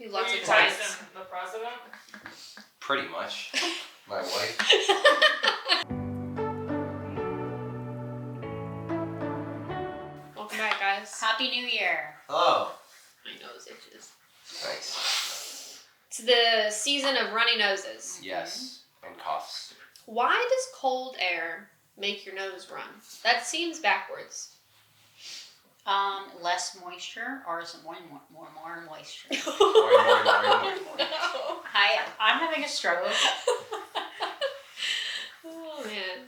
You have lots of Tyson, clients. the president? Pretty much. My wife. Welcome back, guys. Happy New Year. Hello. My nose itches. Nice. It's the season of runny noses. Yes. And coughs. Why does cold air make your nose run? That seems backwards. Less moisture, or is it more moisture? More. I'm having a stroke. Oh, man.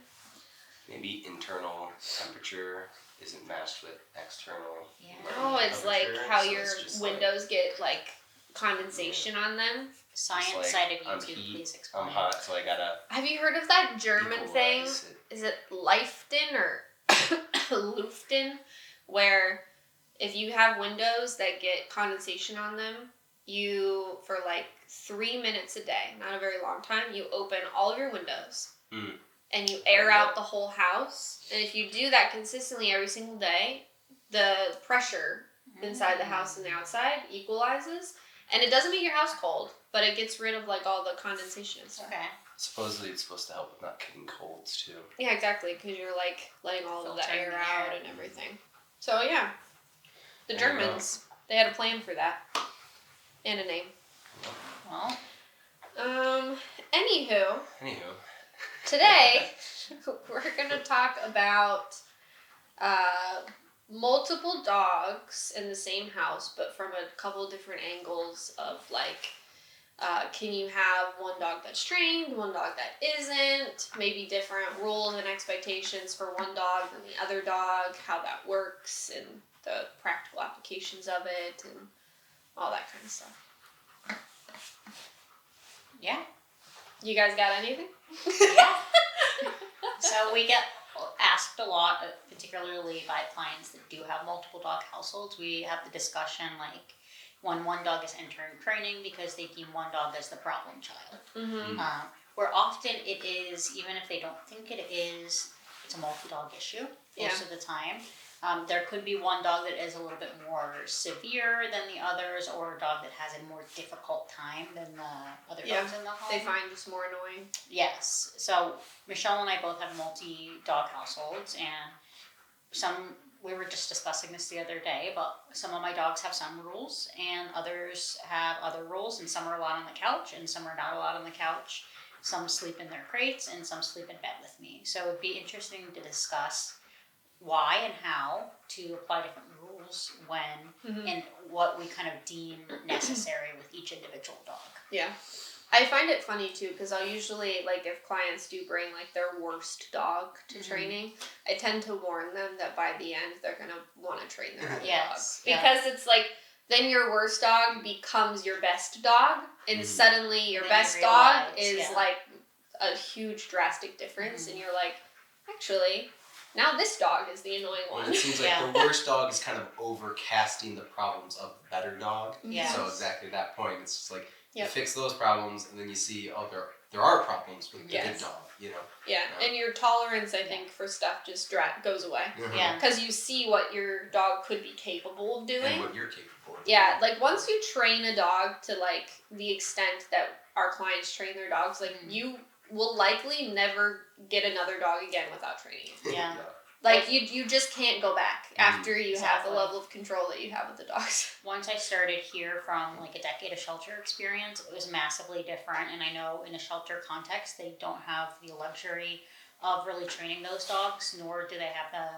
Maybe internal temperature isn't matched with external. Yeah. Oh, it's like how so your it's just windows get, like, condensation on them. Science like, side of I'm YouTube, heat, please explain. I'm hot, so I gotta. Have you heard of that German thing? equalize it. Is it Leiften or Luften? Where if you have windows that get condensation on them, you, for like 3 minutes a day, not a very long time, you open all of your windows and you air out the whole house. And if you do that consistently every single day, the pressure inside the house and the outside equalizes. And it doesn't make your house cold, but it gets rid of like all the condensation and stuff. Okay. Supposedly it's supposed to help with not getting colds too. Yeah, exactly, because you're like letting all of the Filtering air the out air. and everything. So yeah, the There you go. Germans, they had a plan for that. And a name. Well, Anywho, today we're gonna talk about multiple dogs in the same house, but from a couple different angles of like, can you have one dog that's trained, one dog that isn't, maybe different rules and expectations for one dog than the other dog, how that works, and the practical applications of it, and all that kind of stuff. yeah. You guys got anything? Yeah. So we get asked a lot, particularly by clients that do have multiple dog households. We have the discussion like when one dog is entering training because they deem one dog as the problem child. Mm-hmm. Where often it is, even if they don't think it is, it's a multi-dog issue most of the time. There could be one dog that is a little bit more severe than the others, or a dog that has a more difficult time than the other dogs in the home. They find just more annoying. Yes. So Michelle and I both have multi-dog households, and we were just discussing this the other day, but some of my dogs have some rules, and others have other rules, and some are allowed on the couch, and some are not allowed on the couch. Some sleep in their crates, and some sleep in bed with me. So it'd be interesting to discuss why and how to apply different rules when and what we kind of deem necessary with each individual dog. Yeah. I find it funny too, because I'll usually, like, if clients do bring like their worst dog to training, I tend to warn them that by the end they're going to want to train their other dog. Because it's like, then your worst dog becomes your best dog, and suddenly your best dog is like a huge drastic difference, and you're like, actually, now this dog is the annoying one. It seems like the worst dog is kind of overcasting the problems of the better dog. Yes. So exactly that point, it's just like you Yep. fix those problems, and then you see, oh, there are problems with the good dog, you know. Yeah, and your tolerance, I think, for stuff just goes away. Yeah. Because you see what your dog could be capable of doing. And what you're capable of. Yeah, like once you train a dog to like the extent that our clients train their dogs, like you will likely never get another dog again without training it. Yeah. Like you just can't go back after you have Exactly. the level of control that you have with the dogs. Once I started here from like a decade of shelter experience, it was massively different. And I know in a shelter context, they don't have the luxury of really training those dogs, nor do they have the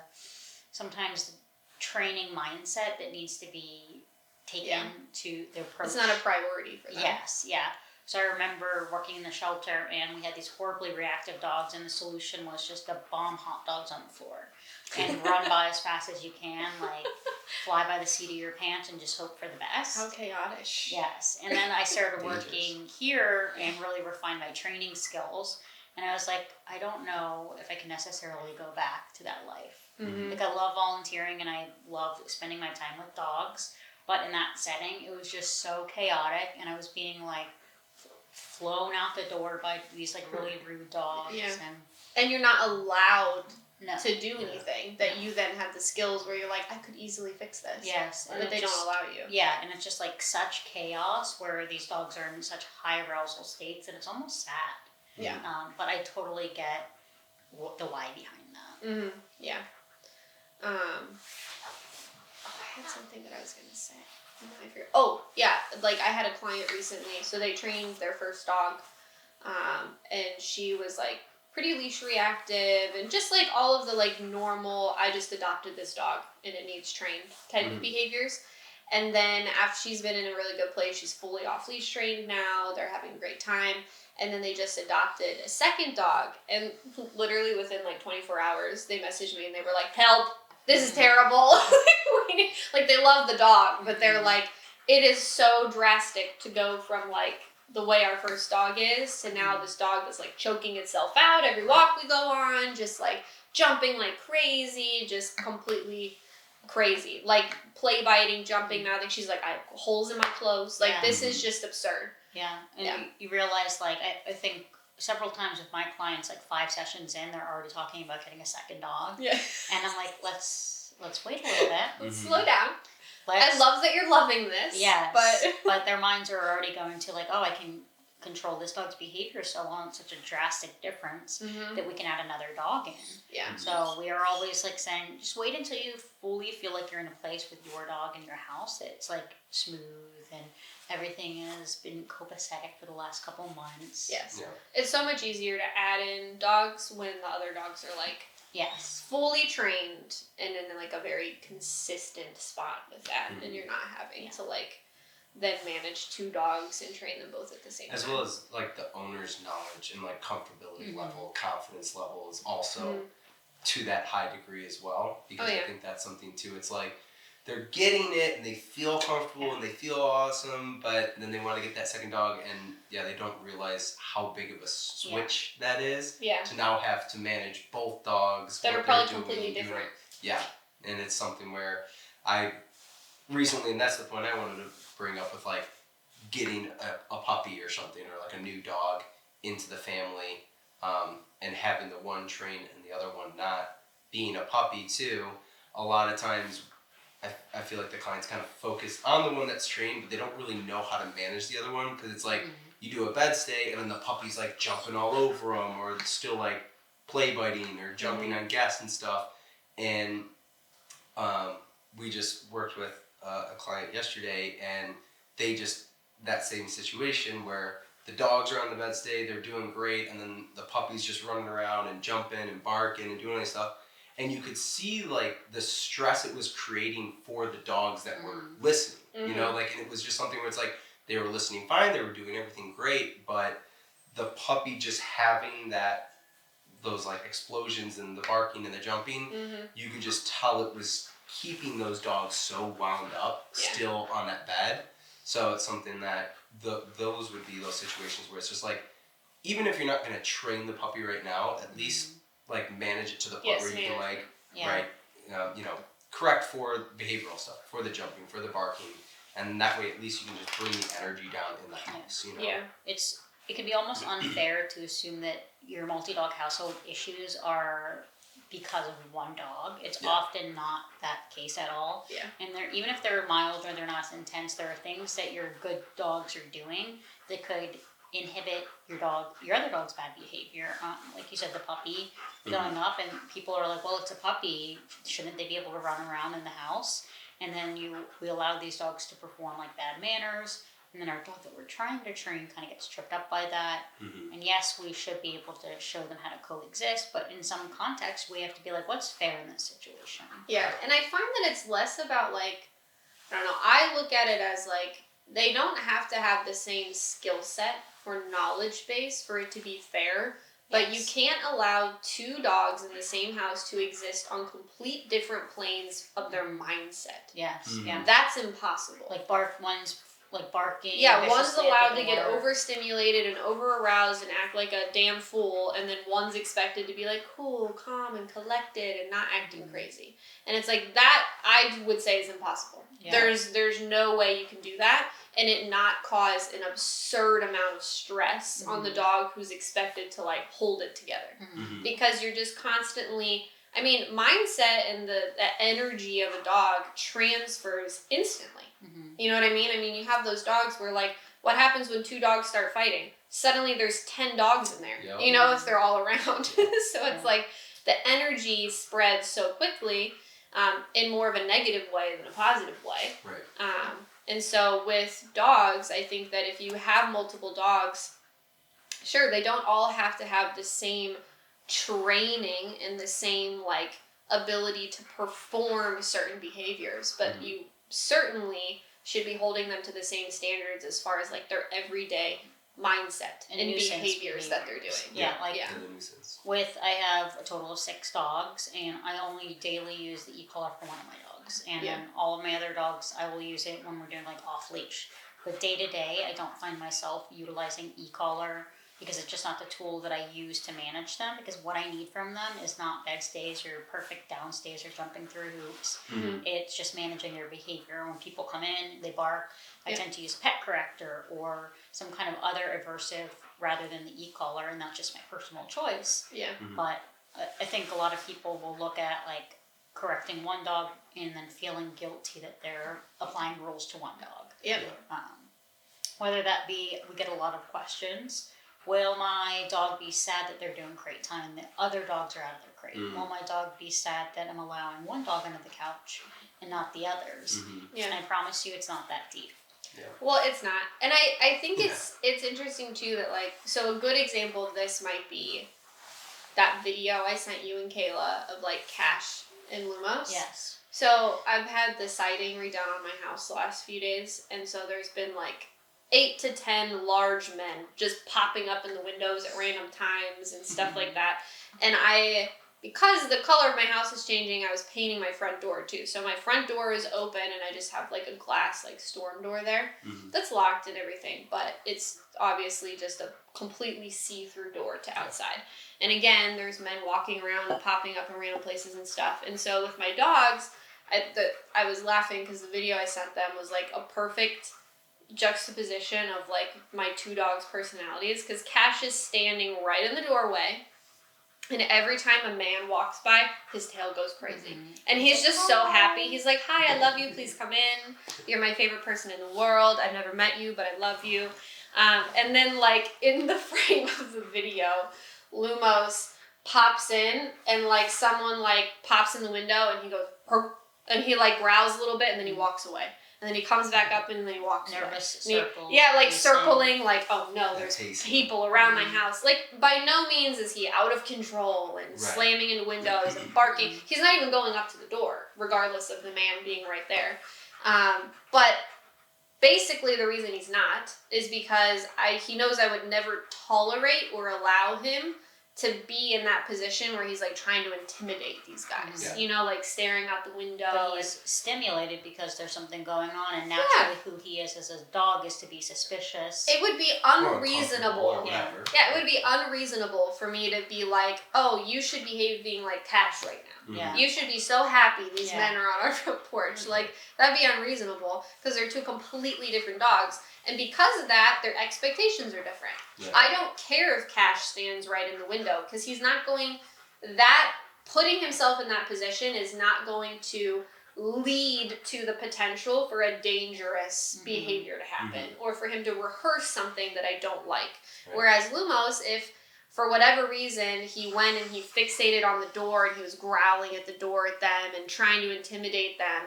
sometimes training mindset that needs to be taken to their approach. It's not a priority for them. Yes, yeah. So I remember working in the shelter, and we had these horribly reactive dogs, and the solution was just to bomb hot dogs on the floor and run by as fast as you can, like fly by the seat of your pants and just hope for the best. How chaotic. Yes. And then I started working here and really refined my training skills. And I was like, I don't know if I can necessarily go back to that life. Like, I love volunteering and I love spending my time with dogs. But in that setting, it was just so chaotic, and I was being like flown out the door by these like really rude dogs. Yeah. And you're not allowed to do anything, that you then have the skills where you're like, I could easily fix this. Yes. But they don't allow you. Yeah, and it's just like such chaos where these dogs are in such high arousal states, and it's almost sad. Yeah. But I totally get the why behind that. Mm-hmm. Yeah. I had something that I was going to say. I forget. Oh, yeah. Like, I had a client recently, so they trained their first dog, and she was, like, pretty leash reactive, and just, like, all of the, like, normal, I just adopted this dog, and it needs trained type of behaviors. And then after she's been in a really good place, she's fully off-leash trained now, they're having a great time, and then they just adopted a second dog, and literally within, like, 24 hours, they messaged me, and they were like, help! This is terrible. Like, they love the dog, but they're like, it is so drastic to go from, like, the way our first dog is to now this dog that's, like, choking itself out every walk we go on, just, like, jumping like crazy, just completely crazy. Like, play biting, jumping. Now I think she's like, I have holes in my clothes. Like, this is just absurd. Yeah, and you realize, like, I think several times with my clients, like 5 sessions in, they're already talking about getting a second dog. Yeah. And I'm like, let's wait a little bit. Let's slow down. I love that you're loving this. Yes. But their minds are already going to, like, oh, I can control this dog's behavior so long. It's such a drastic difference that we can add another dog in. Yeah. So we are always, like, saying, just wait until you fully feel like you're in a place with your dog in your house that it's, like, smooth and everything has been copacetic for the last couple months. Yes. Yeah. It's so much easier to add in dogs when the other dogs are, like, fully trained and in, like, a very consistent spot with that, and you're not having to, like, then manage 2 dogs and train them both at the same time. As well as, like, the owner's knowledge and, like, comfortability level, confidence level is also to that high degree as well. Because I think that's something, too. It's like, they're getting it and they feel comfortable and they feel awesome, but then they want to get that second dog and, they don't realize how big of a switch that is to now have to manage both dogs. That are probably completely different. Yeah, and it's something where I recently, and that's the point I wanted to bring up with, like, getting a puppy or something, or, like, a new dog into the family, and having the one trained and the other one not. Being a puppy, too, a lot of times I feel like the clients kind of focus on the one that's trained, but they don't really know how to manage the other one, because it's like you do a bed stay and then the puppy's, like, jumping all over them, or it's still, like, play biting or jumping on guests and stuff. And we just worked with a client yesterday, and they just, that same situation where the dogs are on the bed stay, they're doing great, and then the puppy's just running around and jumping and barking and doing all this stuff. And you could see, like, the stress it was creating for the dogs that were listening, you know? Like, and it was just something where it's like, they were listening fine, they were doing everything great, but the puppy just having those, like, explosions and the barking and the jumping, you could just tell it was keeping those dogs so wound up still on that bed. So it's something that those would be those situations where it's just like, even if you're not going to train the puppy right now, at least, like, manage it to the point where you can, like, correct for behavioral stuff, for the jumping, for the barking, and that way at least you can just bring the energy down in the house, you know? Yeah. It can be almost unfair to assume that your multi-dog household issues are because of one dog. It's often not that case at all. Yeah. And even if they're mild or they're not as intense, there are things that your good dogs are doing that could inhibit your other dog's bad behavior. Like you said, the puppy going up, and people are like, well, it's a puppy. Shouldn't they be able to run around in the house? And then we allow these dogs to perform, like, bad manners. And then our dog that we're trying to train kind of gets tripped up by that. And yes, we should be able to show them how to coexist, but in some context, we have to be like, what's fair in this situation? Yeah, and I find that it's less about, like, I don't know, I look at it as, like, they don't have to have the same skill set or knowledge base for it to be fair, but you can't allow 2 dogs in the same house to exist on complete different planes of their mindset. Yes, That's impossible. Like, one's, like, barking. Yeah, one's allowed to get overstimulated and over-aroused and act like a damn fool, and then one's expected to be, like, cool, calm, and collected and not acting crazy. And it's like, that, I would say, is impossible. Yeah. There's no way you can do that and it not cause an absurd amount of stress on the dog who's expected to, like, hold it together. Because you're just constantly, I mean, mindset and the energy of a dog transfers instantly. You know what I mean? I mean, you have those dogs where, like, what happens when 2 dogs start fighting? Suddenly there's 10 dogs in there, you know, if they're all around. So it's like the energy spreads so quickly in more of a negative way than a positive way. Right. And so with dogs, I think that if you have multiple dogs, sure, they don't all have to have the same training and the same, like, ability to perform certain behaviors, but you certainly should be holding them to the same standards as far as, like, their everyday mindset and behaviors that they're doing. I have a total of 6 dogs, and I only daily use the e-collar for one of my dogs, and then all of my other dogs, I will use it when we're doing, like, off leash. But day to day, I don't find myself utilizing e-collar because it's just not the tool that I use to manage them, because what I need from them is not beg stays or perfect down stays or jumping through hoops. It's just managing their behavior. When people come in, they bark, I tend to use pet corrector or some kind of other aversive rather than the e-collar, and that's just my personal choice. But I think a lot of people will look at, like, correcting one dog and then feeling guilty that they're applying rules to one dog. Whether that be, we get a lot of questions. Will my dog be sad that they're doing crate time and the other dogs are out of their crate? Will my dog be sad that I'm allowing one dog under the couch and not the others? And I promise you it's not that deep. Well, it's not. And I think it's interesting too that, like, so a good example of this might be that video I sent you and Kayla of, like, Cash and Lumos. Yes. So I've had the siding redone on my house the last few days, and so there's been, like, 8 to 10 large men just popping up in the windows at random times and stuff like that. And because the color of my house is changing, I was painting my front door too. So my front door is open and I just have, like, a glass, like, storm door there that's locked and everything, but it's obviously just a completely see-through door to outside. And again, there's men walking around and popping up in random places and stuff. And so with my dogs, I was laughing because the video I sent them was, like, a perfect juxtaposition of, like, my 2 dogs' personalities, because Cash is standing right in the doorway, and every time a man walks by, his tail goes crazy. And he's just so happy. He's like, "Hi, I love you, please come in. You're my favorite person in the world. I've never met you, but I love you." And then, like, in the frame of the video, Lumos pops in, and, like, someone, like, pops in the window, and he goes, "Perp," and he, like, growls a little bit, and then he walks away. And then he comes back up and then he walks nervous away. circle. Like, circling, like, oh no, there's people around my house. Like, by no means is he out of control and slamming into windows and barking. He's not even going up to the door, regardless of the man being right there. But basically the reason he's not is because he knows I would never tolerate or allow him to be in that position where he's, like, trying to intimidate these guys. You know, like, staring out the window. But he's stimulated because there's something going on, and naturally who he is as a dog is to be suspicious. It would be unreasonable. It would be unreasonable for me to be like, "Oh, you should be behaving like Cash right now. You should be so happy these men are on our front porch." Like, that'd be unreasonable because they're 2 completely different dogs. And because of that, their expectations are different. I don't care if Cash stands right in the window, because he's not going, putting himself in that position is not going to lead to the potential for a dangerous behavior to happen, or for him to rehearse something that I don't like. Whereas Lumos, if for whatever reason he went and he fixated on the door and he was growling at the door at them and trying to intimidate them,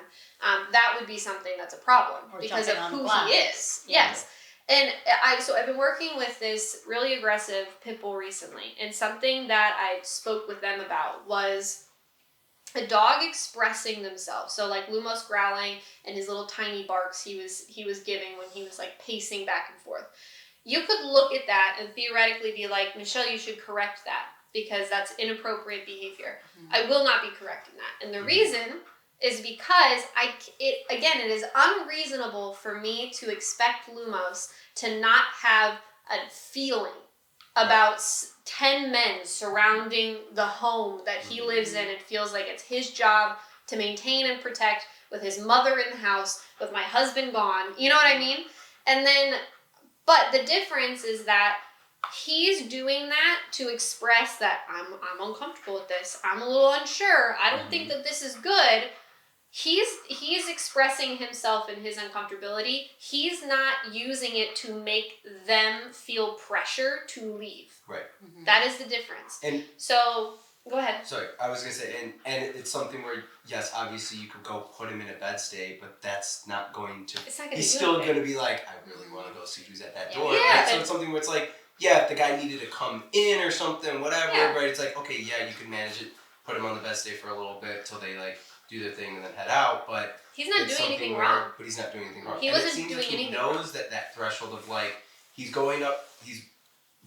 that would be something that's a problem because of who he is. Yes. And so I've been working with this really aggressive pit bull recently, and something that I spoke with them about was a dog expressing themselves. So, like, Lumos growling and his little tiny barks he was giving when he was, like, pacing back and forth. You could look at that and theoretically be like, "Michelle, you should correct that because that's inappropriate behavior." I will not be correcting that. And the reason is because it is unreasonable for me to expect Lumos to not have a feeling about 10 men surrounding the home that he lives in and feels like it's his job to maintain and protect, with his mother in the house, with my husband gone. You know what I mean? And then, but the difference is that he's doing that to express that I'm uncomfortable with this. I'm a little unsure. I don't think that this is good. He's expressing himself and his uncomfortability. He's not using it to make them feel pressure to leave. Right. That is the difference. And so, go ahead. Sorry, I was gonna say, and it's something where yes, obviously you could go put him in a bed stay, but that's not going to. It's not gonna he's do still anything. gonna be like, I really want to go see who's at that door. Yeah. Right? So it's something where it's like, yeah, if the guy needed to come in or something, whatever. Yeah. Right? It's like, okay, yeah, you can manage it, put him on the bed stay for a little bit till they like do their thing and then head out. But he's not doing anything wrong. But he's not doing anything wrong. He and wasn't it seems doing like he anything knows wrong. that threshold of like he's going up, he's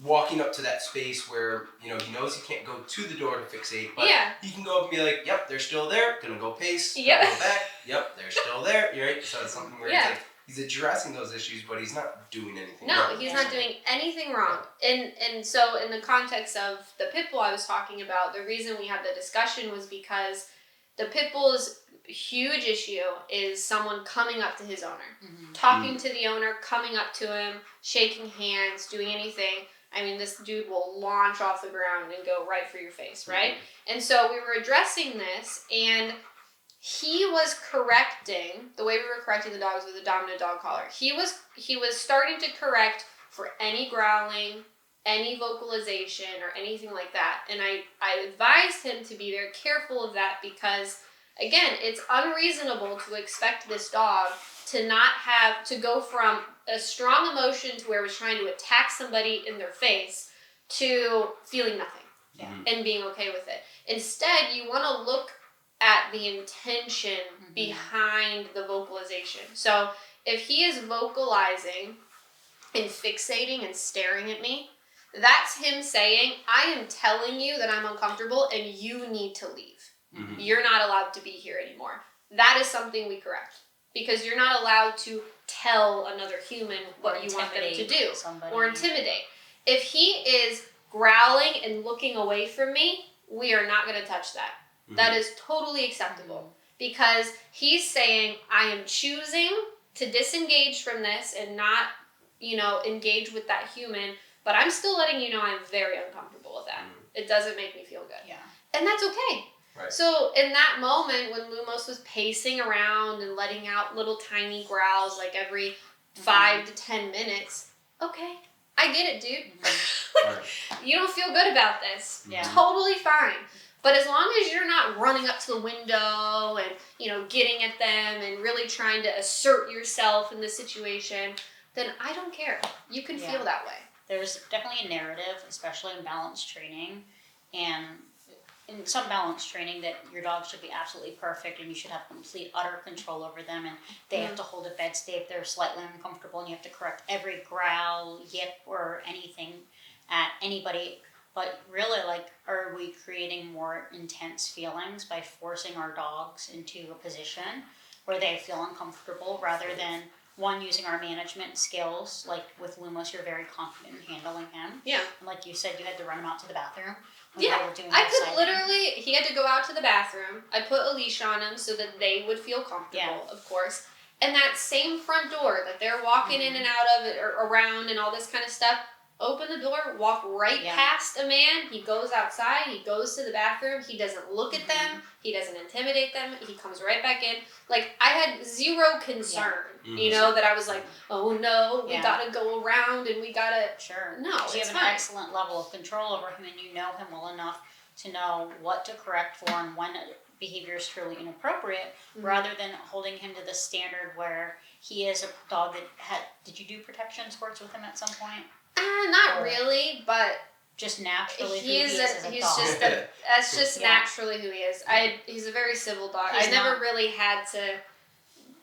walking up to that space where, you know, he knows he can't go to the door to fixate, but he can go up and be like, yep, they're still there, gonna go pace, Yep. gonna go back, yep, they're still there, right? So it's something where it's like, he's addressing those issues, but he's not doing anything wrong. No, he's not doing anything wrong. And so in the context of the pit bull I was talking about, the reason we had the discussion was because the pit bull's huge issue is someone coming up to his owner, talking to the owner, coming up to him, shaking hands, doing anything. I mean, this dude will launch off the ground and go right for your face, right? And so we were addressing this, and he was correcting, the way we were correcting the dogs with a dominant dog collar. He was starting to correct for any growling, any vocalization, or anything like that. And I advised him to be very careful of that because, again, it's unreasonable to expect this dog to not have, to go from a strong emotion to where it was trying to attack somebody in their face to feeling nothing and being okay with it. Instead, you want to look at the intention behind the vocalization. So if he is vocalizing and fixating and staring at me, that's him saying, I am telling you that I'm uncomfortable and you need to leave. You're not allowed to be here anymore. That is something we correct. Because you're not allowed to tell another human what you want them to do. Or intimidate. If he is growling and looking away from me, we are not going to touch that. That is totally acceptable. Because he's saying, I am choosing to disengage from this and not, engage with that human, but I'm still letting you know I'm very uncomfortable with that. It doesn't make me feel good. Yeah. And that's okay. Right. So in that moment when Lumos was pacing around and letting out little tiny growls like every 5 to 10 minutes, okay, I get it, dude. You don't feel good about this. Totally fine. But as long as you're not running up to the window and, getting at them and really trying to assert yourself in the situation, then I don't care. You can feel that way. There's definitely a narrative, especially in balance training, and in some balance training that your dog should be absolutely perfect and you should have complete, utter control over them, and they have to hold a bed stay if they're slightly uncomfortable, and you have to correct every growl, yip, or anything at anybody. But really, are we creating more intense feelings by forcing our dogs into a position where they feel uncomfortable rather than, one, using our management skills? Like with Lumos, you're very confident in handling him. Yeah. And like you said, you had to run him out to the bathroom. Yeah, I could literally, he had to go out to the bathroom. I put a leash on him so that they would feel comfortable, of course. And that same front door that they're walking in and out of it or around and all this kind of stuff, open the door, walk right past a man. He goes outside. He goes to the bathroom. He doesn't look at them. He doesn't intimidate them. He comes right back in. Like, I had zero concern, that I was like, oh no, we gotta go around and we gotta. Sure. No, you have an excellent level of control over him, and you know him well enough to know what to correct for and when behavior is truly inappropriate, rather than holding him to the standard where he is a dog that had. Did you do protection sports with him at some point? Not really, but just naturally he's dog. That's just naturally who he is. He's a very civil dog. I never really had to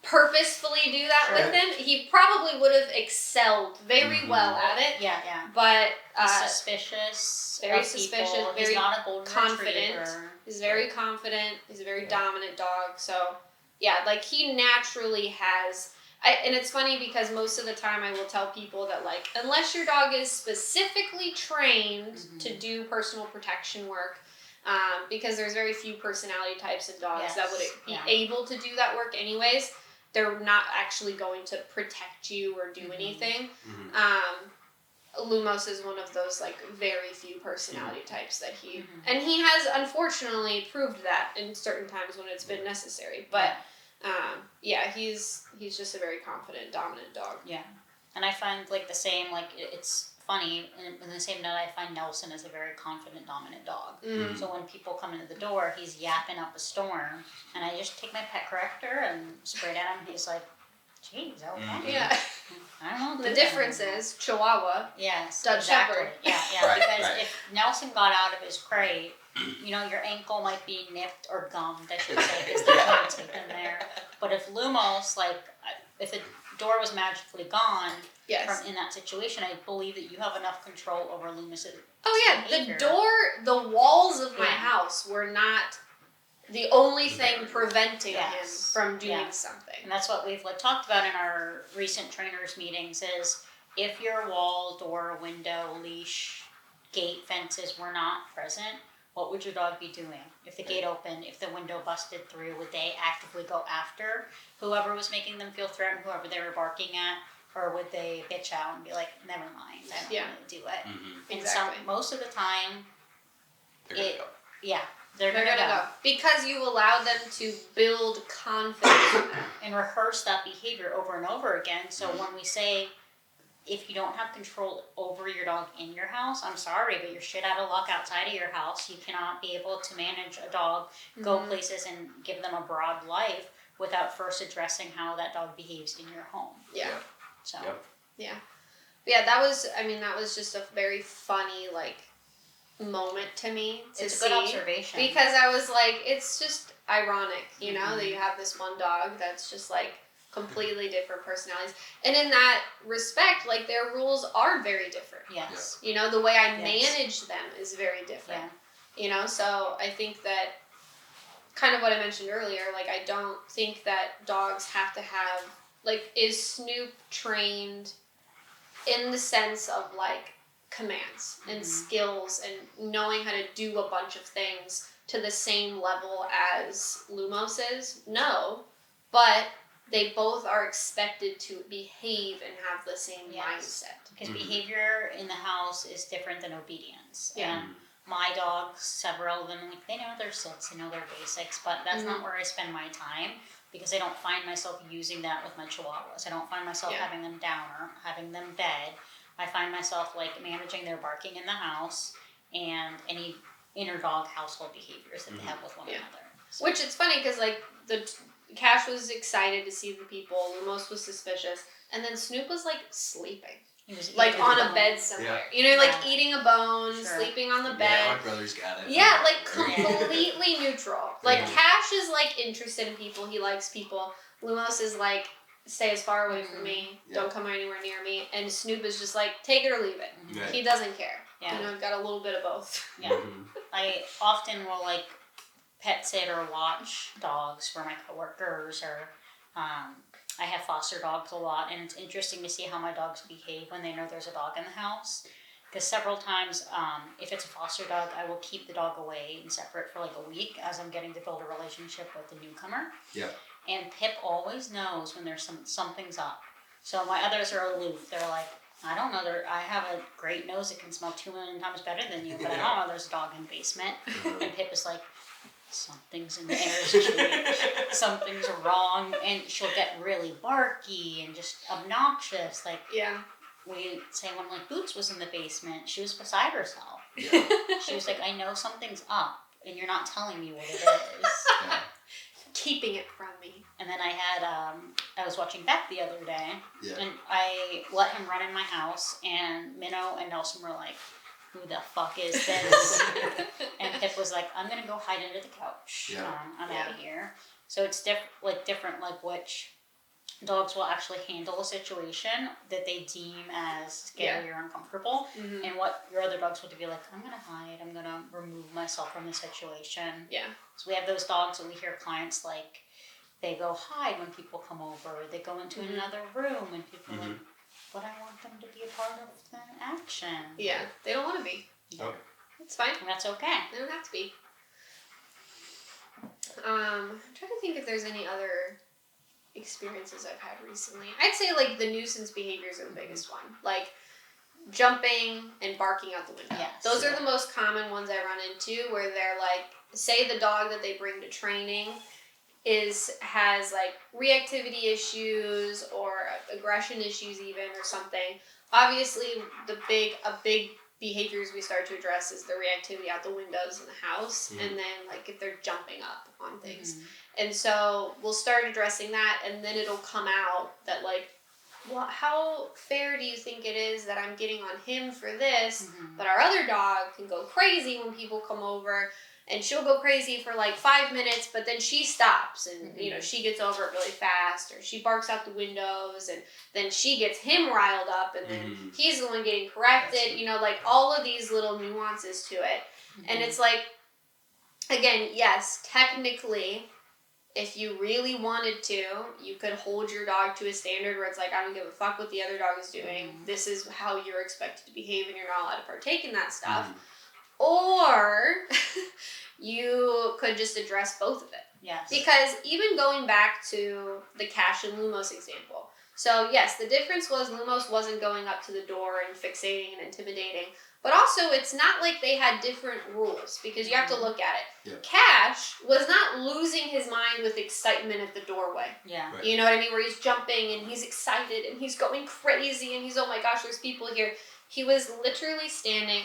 purposefully do that with him. He probably would have excelled very well at it. Yeah. But he's suspicious. Very suspicious. Very he's not a golden confident. Retriever. He's very confident. He's a very dominant dog. So he naturally has. And it's funny because most of the time I will tell people that, unless your dog is specifically trained to do personal protection work, because there's very few personality types in dogs that would be able to do that work anyways, they're not actually going to protect you or do anything. Lumos is one of those like very few personality types that and he has unfortunately proved that in certain times when it's been necessary. But he's just a very confident, dominant dog. Yeah, and I find like the same, like it's funny in the same note. I find Nelson is a very confident, dominant dog. So when people come into the door, he's yapping up a storm, and I just take my pet corrector and spray it at him. He's like, "Geez, okay." Yeah. I don't know. The difference is Chihuahua. Yes, Dutch exactly. Shepherd. Yeah, because if Nelson got out of his crate, your ankle might be nipped or gummed, I should say, because there's no tape in there. But if Lumos, if the door was magically gone from in that situation, I believe that you have enough control over Lumos's behavior. The walls of my house were not the only thing preventing him from doing something. And that's what we've talked about in our recent trainers meetings is if your wall, door, window, leash, gate, fences were not present, what would your dog be doing? If the gate opened, if the window busted through, would they actively go after whoever was making them feel threatened, whoever they were barking at? Or would they bitch out and be like, never mind, I don't want to do it? And most of the time, they're going to go. Because you allow them to build confidence and rehearse that behavior over and over again. So when we say, if you don't have control over your dog in your house, I'm sorry, but you're shit out of luck outside of your house. You cannot be able to manage a dog, go places, and give them a broad life without first addressing how that dog behaves in your home. Yeah. So. Yeah. Yeah, that was just a very funny, moment to me to it's see. A good observation. Because I was like, it's just ironic, that you have this one dog that's just completely different personalities. And in that respect, their rules are very different. Yes. The way I manage them is very different. Yeah. So I think that kind of what I mentioned earlier, I don't think that dogs have to have, is Snoop trained in the sense of commands and skills and knowing how to do a bunch of things to the same level as Lumos is? No, but they both are expected to behave and have the same mindset. Because behavior in the house is different than obedience. Yeah. And my dogs, several of them, they know their sits, they know their basics, but that's not where I spend my time because I don't find myself using that with my Chihuahuas. I don't find myself having them down or having them bed. I find myself managing their barking in the house and any inner dog household behaviors that they have with one another. So. Which it's funny because the Cash was excited to see the people, Lumos was suspicious, and then Snoop was sleeping. He was on a bed somewhere. Eating a bone, sleeping on the bed. Yeah, my brother's got it. Yeah, completely neutral. Cash is interested in people, he likes people. Lumos is stay as far away from me, don't come anywhere near me. And Snoop is just take it or leave it. Right. He doesn't care. Yeah. Got a little bit of both. Yeah. I often will pet sit or watch dogs for my coworkers or I have foster dogs a lot, and it's interesting to see how my dogs behave when they know there's a dog in the house. Because several times, if it's a foster dog, I will keep the dog away and separate for a week as I'm getting to build a relationship with the newcomer. Yeah. And Pip always knows when there's something's up. So my others are aloof. They're I don't know. I have a great nose that can smell 2 million times better than you, but I don't know there's a dog in the basement. And Pip is something's in the air, something's wrong, and she'll get really barky and just obnoxious. We say when Boots was in the basement, she was beside herself. Yeah. She was I know something's up, and you're not telling me what it is. Yeah. Keeping it from me. And then I was watching Beck the other day, and I let him run in my house, and Minnow and Nelson were who the fuck is this? And Pip was I'm gonna go hide under the couch. Yeah. I'm out of here. So it's different which dogs will actually handle a situation that they deem as scary or uncomfortable, and what your other dogs would be I'm gonna hide, I'm gonna remove myself from the situation. Yeah. So we have those dogs that we hear clients they go hide when people come over, they go into another room and people are but I want them to be a part of the action. Yeah, they don't want to be. Okay. It's fine. And that's okay. They don't have to be. I'm trying to think if there's any other experiences I've had recently. I'd say the nuisance behaviors are the biggest one. jumping, and barking out the window. Yes. Those are the most common ones I run into, where they're like, say the dog that they bring to training has like reactivity issues or aggression issues even or something. Obviously, a big behaviors we start to address is the reactivity out the windows in the house, and then like if they're jumping up on things. And so we'll start addressing that, and then it'll come out that like, well, how fair do you think it is that I'm getting on him for this, but our other dog can go crazy when people come over, and she'll go crazy for like 5 minutes, but then she stops, and you know, she gets over it really fast, or she barks out the windows, and then she gets him riled up, and then he's the one getting corrected. You know, like all of these little nuances to it. And it's like, again, yes, technically, if you really wanted to, you could hold your dog to a standard where it's like, I don't give a fuck what the other dog is doing. This is how you're expected to behave, and you're not allowed to partake in that stuff. Or you could just address both of it. Yes. Because even going back to the Cash and Lumos example, so yes, the difference was Lumos wasn't going up to the door and fixating and intimidating, but also it's not like they had different rules, because you have to look at it. Yeah. Cash was not losing his mind with excitement at the doorway. Yeah. Right. You know what I mean? Where he's jumping and he's excited and he's going crazy and he's, oh my gosh, there's people here. He was literally standing.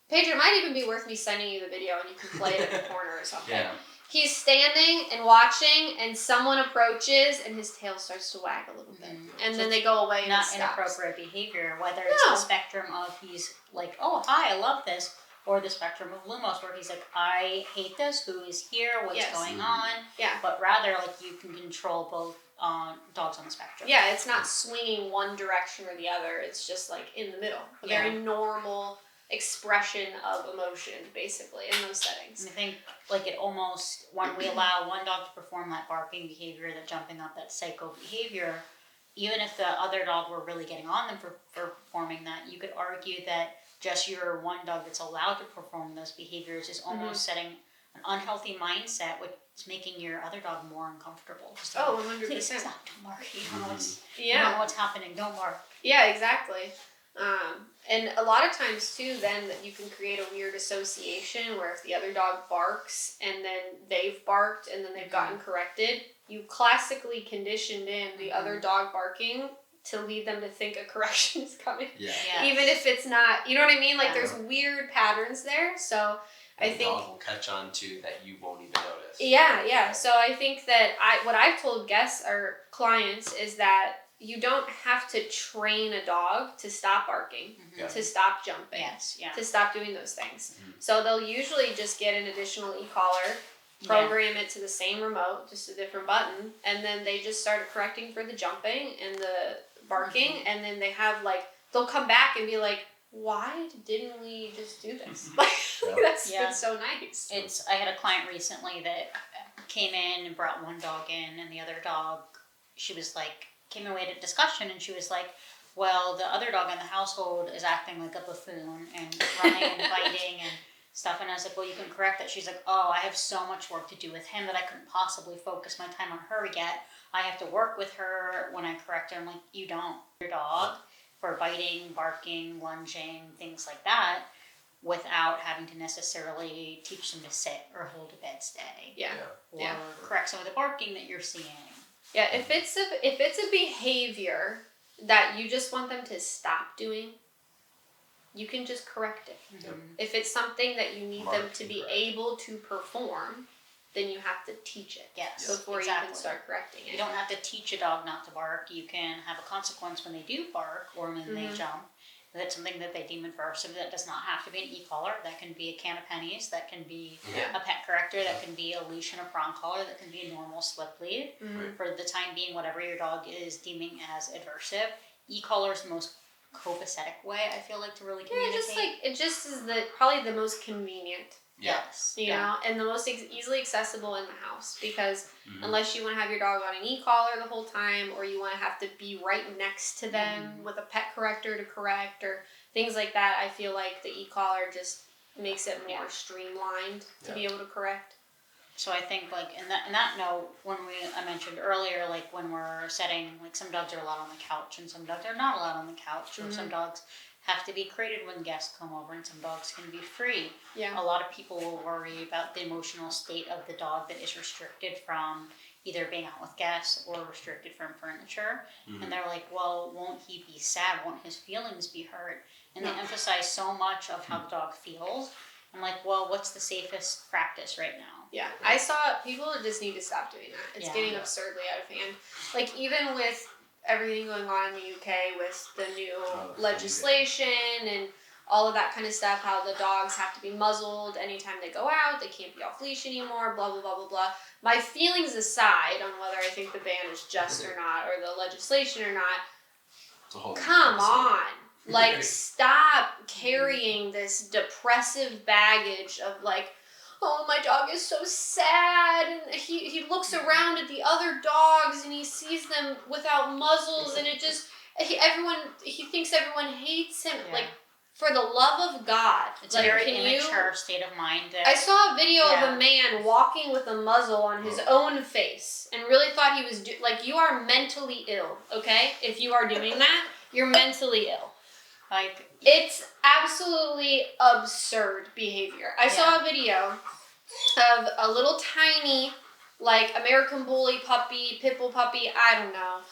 Pedro, it might even be worth me sending you the video and you can play it in the corner or something. Yeah. He's standing and watching, and someone approaches, and his tail starts to wag a little bit. And then they go away and Not it stops. inappropriate behavior, whether it's the spectrum of he's like, oh, hi, I love this, or the spectrum of Lumos, where he's like, I hate this, who is here, what's going on? Yeah. But rather, like, you can control both dogs on the spectrum. Yeah, it's not swinging one direction or the other. It's just, like, in the middle. A very normal expression of emotion, basically, in those settings. And I think, like, it almost, when we allow one dog to perform that barking behavior, that jumping up, that psycho behavior, even if the other dog were really getting on them for performing that, you could argue that just your one dog that's allowed to perform those behaviors is almost setting an unhealthy mindset, which is making your other dog more uncomfortable. Just like, 100%. Please stop, don't bark. You Yeah. don't know what's happening, don't bark. Yeah, exactly. And a lot of times too, then that you can create a weird association where if the other dog barks and then they've barked and then they've gotten corrected, you classically conditioned in the other dog barking to lead them to think a correction is coming. Yeah. Yes. Even if it's not, you know what I mean? Like there's weird patterns there. So I think the dog will catch on to that you won't even notice. Yeah. So I think that what I've told guests or clients is that you don't have to train a dog to stop barking, to stop jumping, to stop doing those things. So they'll usually just get an additional e-collar, program it to the same remote, just a different button, and then they just start correcting for the jumping and the barking, and then they have they'll come back and be like, why didn't we just do this? That's been so nice. I had a client recently that came in and brought one dog in, and the other dog, she was like, came in, we had a discussion, and she was like, well, the other dog in the household is acting like a buffoon and running and biting and stuff. And I was like, well, you can correct that. She's like, oh, I have so much work to do with him that I couldn't possibly focus my time on her yet. I have to work with her when I correct her. I'm like, you don't. Your dog for biting, barking, lunging, things like that, without having to necessarily teach them to sit or hold a bed stay. Or correct some of the barking that you're seeing. Yeah, if it's a behavior that you just want them to stop doing, you can just correct it. If it's something that you need them to be able to perform, then you have to teach it before you can start correcting it. You don't have to teach a dog not to bark. You can have a consequence when they do bark or when they jump. That's something that they deem adversive. That does not have to be an e-collar. That can be a can of pennies. That can be a pet corrector. That can be a leash and a prong collar. That can be a normal slip lead. For the time being, whatever your dog is deeming as adversive. E-collar is the most copacetic way, I feel like, to really communicate. It just is probably the most convenient. Yes. You know, and the most easily accessible in the house, because unless you want to have your dog on an e-collar the whole time, or you want to have to be right next to them with a pet corrector to correct or things like that, I feel like the e-collar just makes it more streamlined to be able to correct. So I think like in that note, when I mentioned earlier, like when we're setting, like some dogs are allowed on the couch and some dogs are not allowed on the couch, or some dogs have to be crated when guests come over and some dogs can be free. Yeah. A lot of people will worry about the emotional state of the dog that is restricted from either being out with guests or restricted from furniture. And they're like, well, won't he be sad? Won't his feelings be hurt? And they emphasize so much of how the dog feels. I'm like, well, what's the safest practice right now? Yeah, I saw people just need to stop doing that. It's getting absurdly out of hand. Like, even with everything going on in the UK with the new legislation and all of that kind of stuff, how the dogs have to be muzzled anytime they go out, they can't be off leash anymore, blah, blah, blah, blah, blah. My feelings aside on whether I think the ban is just or not, or the legislation or not, come on. Like, stop carrying this depressive baggage of like, oh, my dog is so sad, and he looks around at the other dogs and he sees them without muzzles, and it just, he thinks everyone hates him. Yeah. Like, for the love of God. It's like, a very immature state of mind. I saw a video of a man walking with a muzzle on his own face and really thought he was, like, you are mentally ill, okay? If you are doing that, you're mentally ill. Like, it's absolutely absurd behavior. I saw a video of a little tiny, like, American Bully puppy, pit bull puppy, I don't know.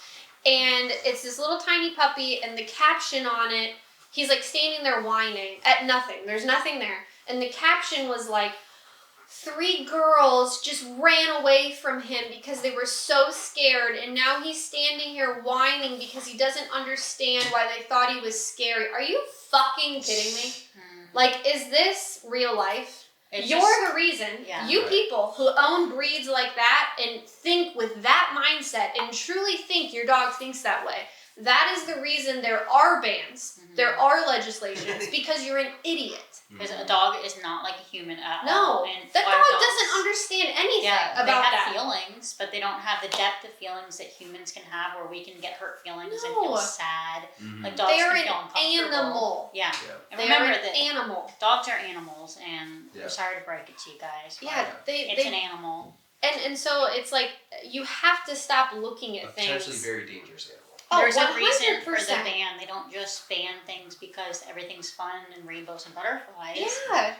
And it's this little tiny puppy, and the caption on it, he's like standing there whining at nothing. There's nothing there. And the caption was like, 3 girls just ran away from him because they were so scared, and now he's standing here whining because he doesn't understand why they thought he was scary. Are you fucking kidding me? Like, is this real life? You're the reason. Yeah. You people who own breeds like that and think with that mindset and truly think your dog thinks that way, that is the reason there are bans, there are legislations, because you're an idiot. Because a dog is not like a human at No, all. that dog doesn't understand anything about they that. have feelings, but they don't have the depth of feelings that humans can have, where we can get hurt feelings and feel sad. Like dogs They're can feel uncomfortable. Animal. Yeah. And They remember are that animal. Dogs are animals, and I'm sorry to break it to you guys. Yeah, it's an animal. And so it's like, you have to stop looking at things. Potentially very dangerous animal. There's a reason for the ban. They don't just ban things because everything's fun and rainbows and butterflies. Yeah.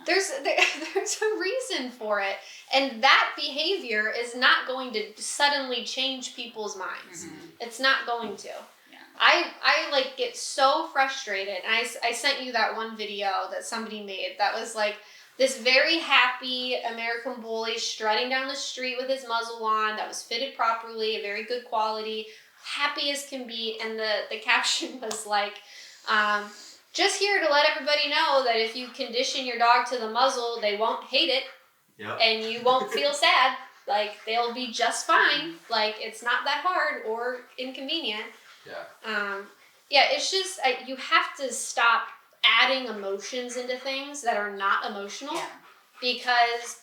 There's a reason for it. And that behavior is not going to suddenly change people's minds. It's not going to. Yeah. I like get so frustrated. And I sent you that one video that somebody made that was like this very happy American Bully strutting down the street with his muzzle on that was fitted properly, very good quality, happy as can be, and the caption was like, just here to let everybody know that if you condition your dog to the muzzle, they won't hate it, and you won't feel sad. Like, they'll be just fine. Like, it's not that hard or inconvenient. It's just, you have to stop adding emotions into things that are not emotional, because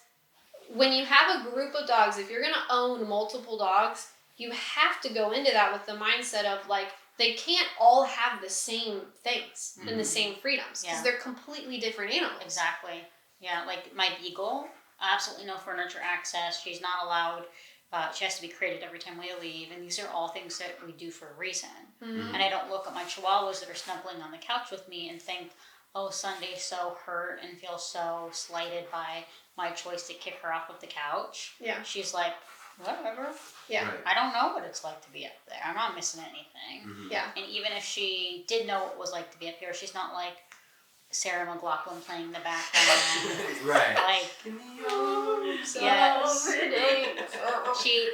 when you have a group of dogs, if you're going to own multiple dogs, you have to go into that with the mindset of, like, they can't all have the same things and the same freedoms, because they're completely different animals. Exactly. Yeah, like my beagle, absolutely no furniture access. She's not allowed. She has to be crated every time we leave, and these are all things that we do for a reason. And I don't look at my chihuahuas that are snuggling on the couch with me and think, oh, Sunday's so hurt and feels so slighted by my choice to kick her off of the couch. Yeah. She's like, whatever. Yeah. Right. I don't know what it's like to be up there. I'm not missing anything. Yeah. And even if she did know what it was like to be up here, she's not like Sarah McLachlan playing in the background. Right. Like, yes.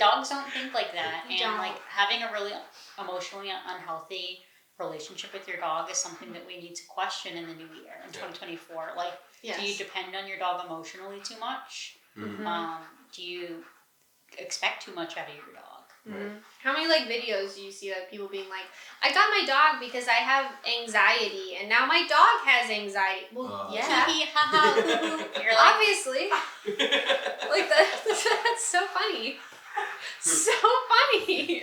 Dogs don't think like that. And like having a really emotionally unhealthy relationship with your dog is something that we need to question in the new year, in 2024. Like, do you depend on your dog emotionally too much? Do you expect too much out of your dog? How many like videos do you see of people being like, I got my dog because I have anxiety, and now my dog has anxiety. Well, You're like, obviously. Like, that's so funny. So funny.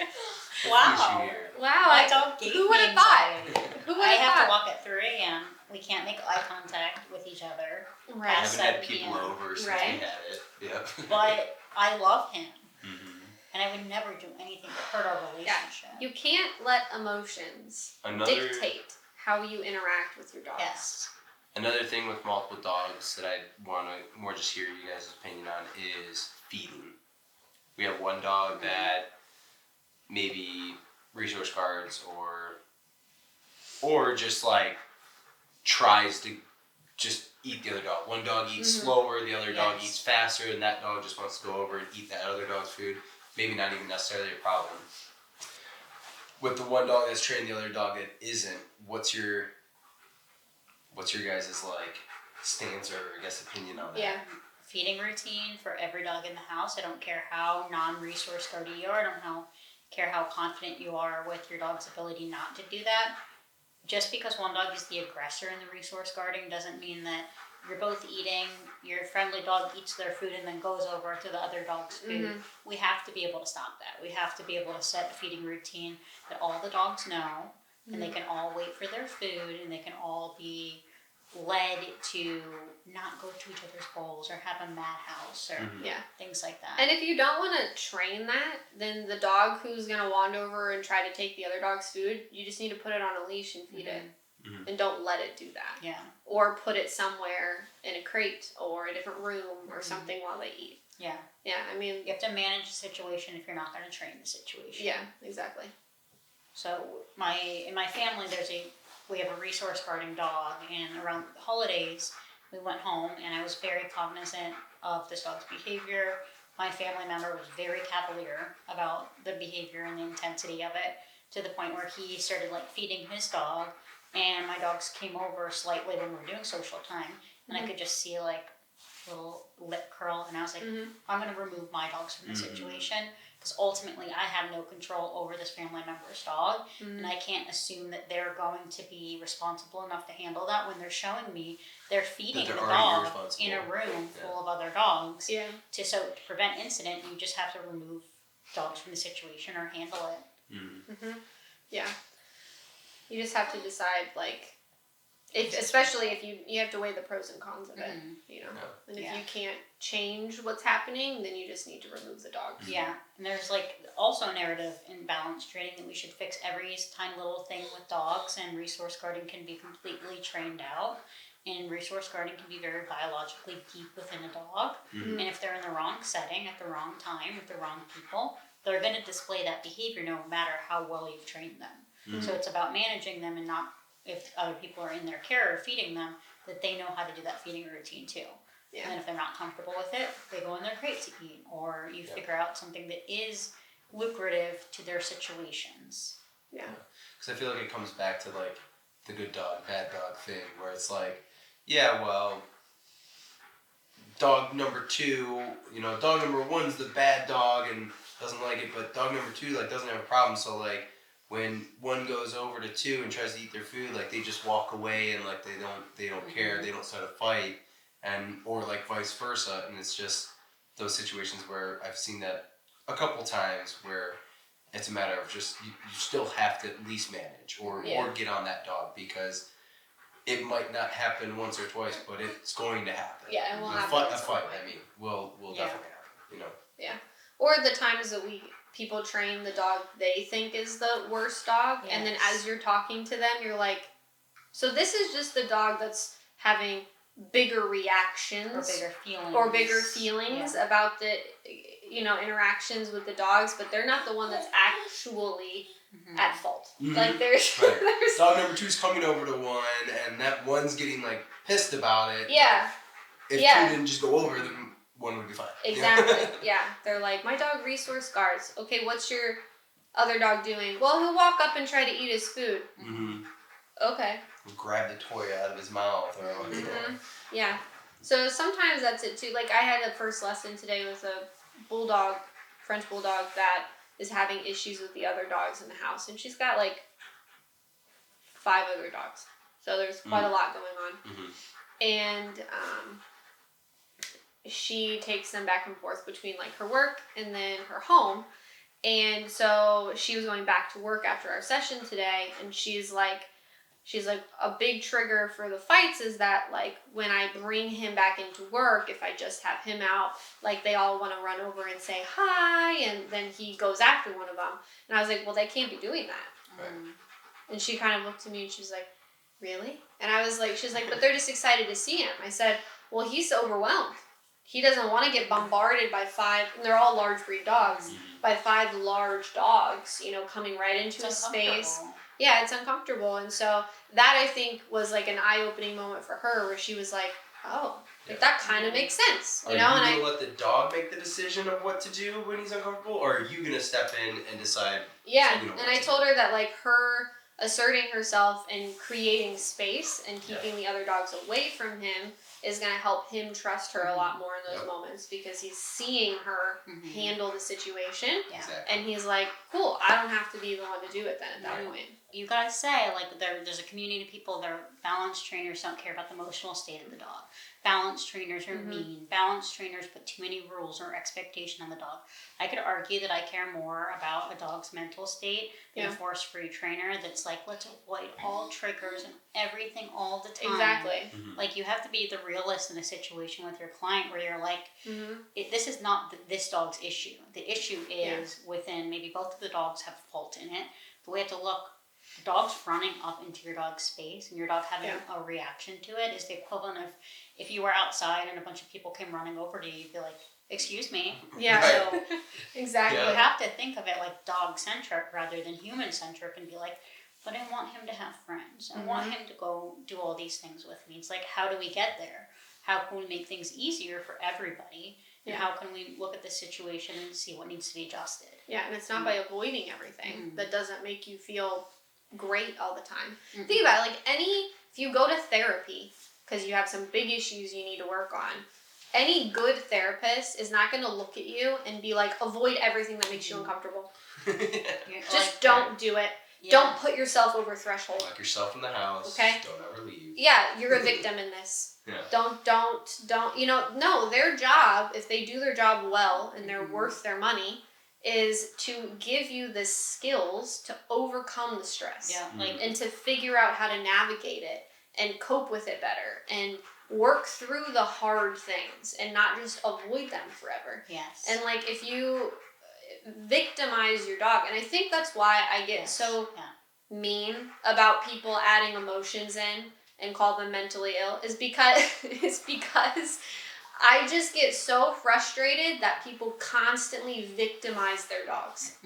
Wow. Wow. My dog gave who me would have thought? anxiety. Who would I have have thought? to walk at 3 a.m. We can't make eye contact with each other. Right. I Past haven't had 7 people p.m. over since Right. we had it. Yep. But I love him, Mhm. and I would never do anything to hurt our relationship. You can't let emotions dictate how you interact with your dogs. Yes. Another thing with multiple dogs that I want to more just hear you guys' opinion on is feeding. We have one dog that maybe resource guards or just like tries to just eat the other dog. One dog eats slower, the other dog eats faster, and that dog just wants to go over and eat that other dog's food. Maybe not even necessarily a problem. With the one dog that's trained, the other dog that isn't, what's your guys' like stance or I guess opinion on that? Yeah. Feeding routine for every dog in the house. I don't care how non-resource guarded you are. I don't care how confident you are with your dog's ability not to do that. Just because one dog is the aggressor in the resource guarding doesn't mean that you're both eating, your friendly dog eats their food and then goes over to the other dog's food. We have to be able to stop that. We have to be able to set a feeding routine that all the dogs know, and they can all wait for their food, and they can all be led to not go to each other's bowls or have a madhouse or things like that. And if you don't want to train that, then the dog who's going to wander over and try to take the other dog's food, you just need to put it on a leash and feed it. And don't let it do that. Yeah. Or put it somewhere in a crate or a different room or something while they eat. Yeah. Yeah, I mean... You have to manage the situation if you're not going to train the situation. Yeah, exactly. So in my family, we have a resource guarding dog, and around the holidays, we went home, and I was very cognizant of this dog's behavior. My family member was very cavalier about the behavior and the intensity of it, to the point where he started like feeding his dog, and my dogs came over slightly when we were doing social time, and I could just see like little lip curl, and I was like, I'm going to remove my dogs from the situation, because ultimately I have no control over this family member's dog, and I can't assume that they're going to be responsible enough to handle that when they're showing me they're feeding the dog in a room full of other dogs. Yeah. To prevent incident, you just have to remove dogs from the situation or handle it. Yeah. You just have to decide, like, especially if you have to weigh the pros and cons of it, you know. And if you can't change what's happening, then you just need to remove the dog. Yeah, and there's like also a narrative in balance training that we should fix every tiny little thing with dogs, and resource guarding can be completely trained out, and resource guarding can be very biologically deep within a dog. And if they're in the wrong setting at the wrong time with the wrong people, they're going to display that behavior no matter how well you've trained them. So it's about managing them, and not if other people are in their care or feeding them, that they know how to do that feeding routine too. Yeah. And then if they're not comfortable with it, they go in their crate to eat, or you figure out something that is lucrative to their situations. Yeah. Because I feel like it comes back to like the good dog, bad dog thing, where it's like, yeah, well, dog number 2, dog number 1's the bad dog and doesn't like it, but dog number 2 like doesn't have a problem, so like when 1 goes over to 2 and tries to eat their food, like they just walk away and like they don't care, they don't start a fight, and or like vice versa, and it's just those situations where I've seen that a couple times where it's a matter of just you still have to at least manage or get on that dog, because it might not happen once or twice, but it's going to happen. Yeah, it will happen. A fight, I mean, will definitely happen, Yeah. Or the times that people train the dog they think is the worst dog, and then as you're talking to them, you're like, so this is just the dog that's having bigger reactions or bigger feelings about the interactions with the dogs, but they're not the one that's actually at fault. Like there's dog number 2's coming over to 1, and that 1's getting like pissed about it. Yeah. If 2 didn't just go over, then 1 would be fine. Exactly. Yeah. They're like, my dog resource guards. Okay, what's your other dog doing? Well, he'll walk up and try to eat his food. Okay. Grab the toy out of his mouth. Or Yeah. So sometimes that's it too. Like I had a first lesson today with a bulldog, French bulldog, that is having issues with the other dogs in the house, and she's got like 5 other dogs. So there's quite a lot going on. And she takes them back and forth between like her work and then her home. And so she was going back to work after our session today, and she's like, she's like, a big trigger for the fights is that, like, when I bring him back into work, if I just have him out, like, they all want to run over and say hi, and then he goes after one of them. And I was like, well, they can't be doing that. Right. And she kind of looked at me and she was like, really? And I was like, she's like, but they're just excited to see him. I said, well, he's overwhelmed. He doesn't want to get bombarded by 5, and they're all large breed dogs, by 5 large dogs, you know, coming right into his space. Yeah, it's uncomfortable. And so that, I think, was like an eye-opening moment for her where she was like, oh, like that kind of makes sense, you know? Are you and going to let the dog make the decision of what to do when he's uncomfortable, or are you going to step in and decide? Yeah, and I told her that, like, her asserting herself and creating space and keeping the other dogs away from him is going to help him trust her a lot more in those moments, because he's seeing her handle the situation. Yeah. Exactly. And he's like, cool, I don't have to be the one to do it then at that point. You gotta say, like, there's a community of people that are balance trainers don't care about the emotional state of the dog. Balance trainers are mean. Balance trainers put too many rules or expectation on the dog. I could argue that I care more about a dog's mental state than a force-free trainer that's like, let's avoid all triggers and everything all the time. Exactly. Like, you have to be the realist in a situation with your client where you're like, this is not this dog's issue. The issue is within, maybe both of the dogs have fault in it, but we have to look. The dog's running up into your dog's space and your dog having a reaction to it is the equivalent of if you were outside and a bunch of people came running over to you, you'd be like, excuse me. Yeah, So exactly. you have to think of it like dog-centric rather than human-centric and be like, but I want him to have friends. I want him to go do all these things with me. It's like, how do we get there? How can we make things easier for everybody? And how can we look at the situation and see what needs to be adjusted? Yeah, and it's not by avoiding everything that doesn't make you feel great all the time. Think about it, like if you go to therapy because you have some big issues you need to work on, any good therapist is not going to look at you and be like, avoid everything that makes you uncomfortable. Just don't do it. Yeah. Don't put yourself over threshold. Lock yourself in the house. Okay. Don't ever leave. Yeah, you're a victim in this. Yeah. Don't, you know, no, their job, if they do their job well and they're worth their money, is to give you the skills to overcome the stress. Yeah. And to figure out how to navigate it and cope with it better and work through the hard things and not just avoid them forever. Yes. And like, if you victimize your dog, and I think that's why I get so mean about people adding emotions in and call them mentally ill, is because I just get so frustrated that people constantly victimize their dogs.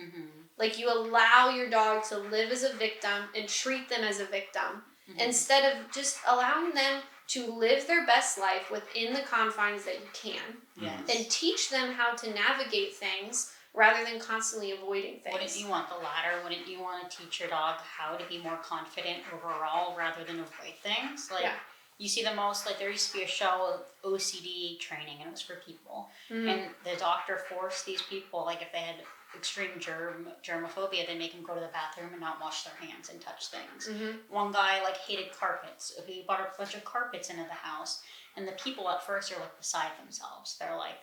Like, you allow your dog to live as a victim and treat them as a victim instead of just allowing them to live their best life within the confines that you can and teach them how to navigate things rather than constantly avoiding things. Wouldn't you want the latter? Wouldn't you want to teach your dog how to be more confident overall rather than avoid things? Like, you see the most, like, there used to be a show of OCD training, and it was for people. And the doctor forced these people, like, if they had extreme germophobia, they make them go to the bathroom and not wash their hands and touch things. One guy, like, hated carpets. He bought a bunch of carpets into the house, and the people at first are, like, beside themselves. They're like,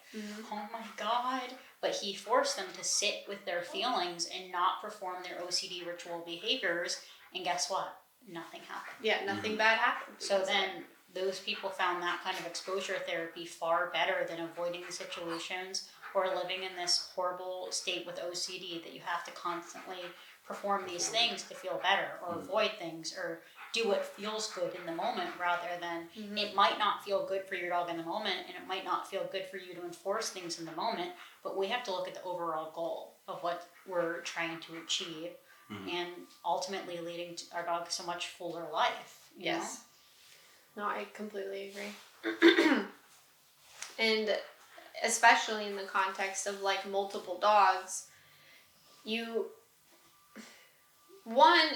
oh my God. But he forced them to sit with their feelings and not perform their OCD ritual behaviors, and guess what? Nothing happened. Yeah, nothing bad happened. So then those people found that kind of exposure therapy far better than avoiding the situations or living in this horrible state with OCD that you have to constantly perform these things to feel better or avoid things or do what feels good in the moment rather than it might not feel good for your dog in the moment and it might not feel good for you to enforce things in the moment, but we have to look at the overall goal of what we're trying to achieve and ultimately leading to our dog to a much fuller life. You know? No, I completely agree. And especially in the context of like multiple dogs,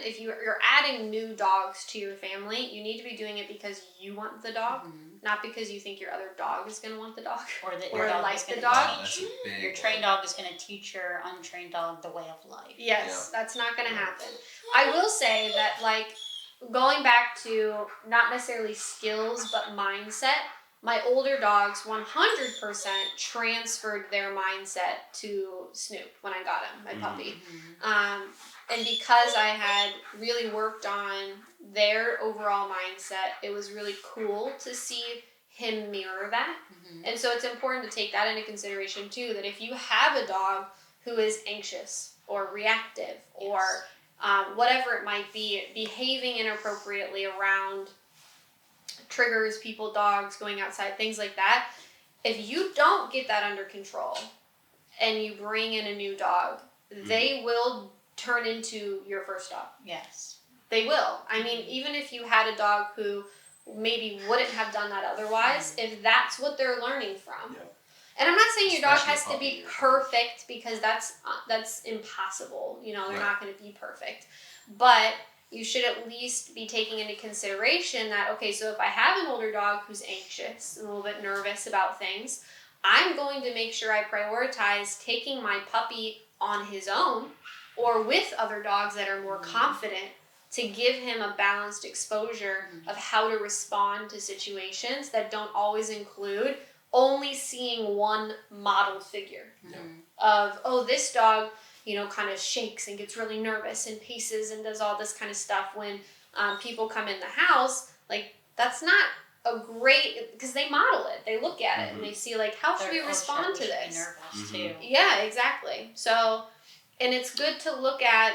if you're adding new dogs to your family, you need to be doing it because you want the dog, not because you think your other dog is going to want the dog or that or your dog like is the going dog. to teach your trained dog is going to teach your untrained dog the way of life. Yes, that's not going to happen. I will say that, like, going back to not necessarily skills but mindset, my older dogs 100% transferred their mindset to Snoop when I got him, my puppy. And because I had really worked on their overall mindset, it was really cool to see him mirror that. And so it's important to take that into consideration too, that if you have a dog who is anxious or reactive or whatever it might be, behaving inappropriately around triggers, people, dogs, going outside, things like that, if you don't get that under control and you bring in a new dog, they will turn into your first dog. Yes. They will. I mean, even if you had a dog who maybe wouldn't have done that otherwise, if that's what they're learning from. Yep. And I'm not saying your dog Especially has to be puppy or perfect, because that's impossible. You know, they're Right. not going to be perfect. But you should at least be taking into consideration that, okay, so if I have an older dog who's anxious and a little bit nervous about things, I'm going to make sure I prioritize taking my puppy on his own or with other dogs that are more confident to give him a balanced exposure of how to respond to situations that don't always include only seeing one model figure of, oh, this dog, you know, kind of shakes and gets really nervous and paces and does all this kind of stuff when people come in the house. Like, that's not a great, because they model it, they look at it and they see like, how should we respond to this? Be nervous too. Yeah, exactly. So, and it's good to look at,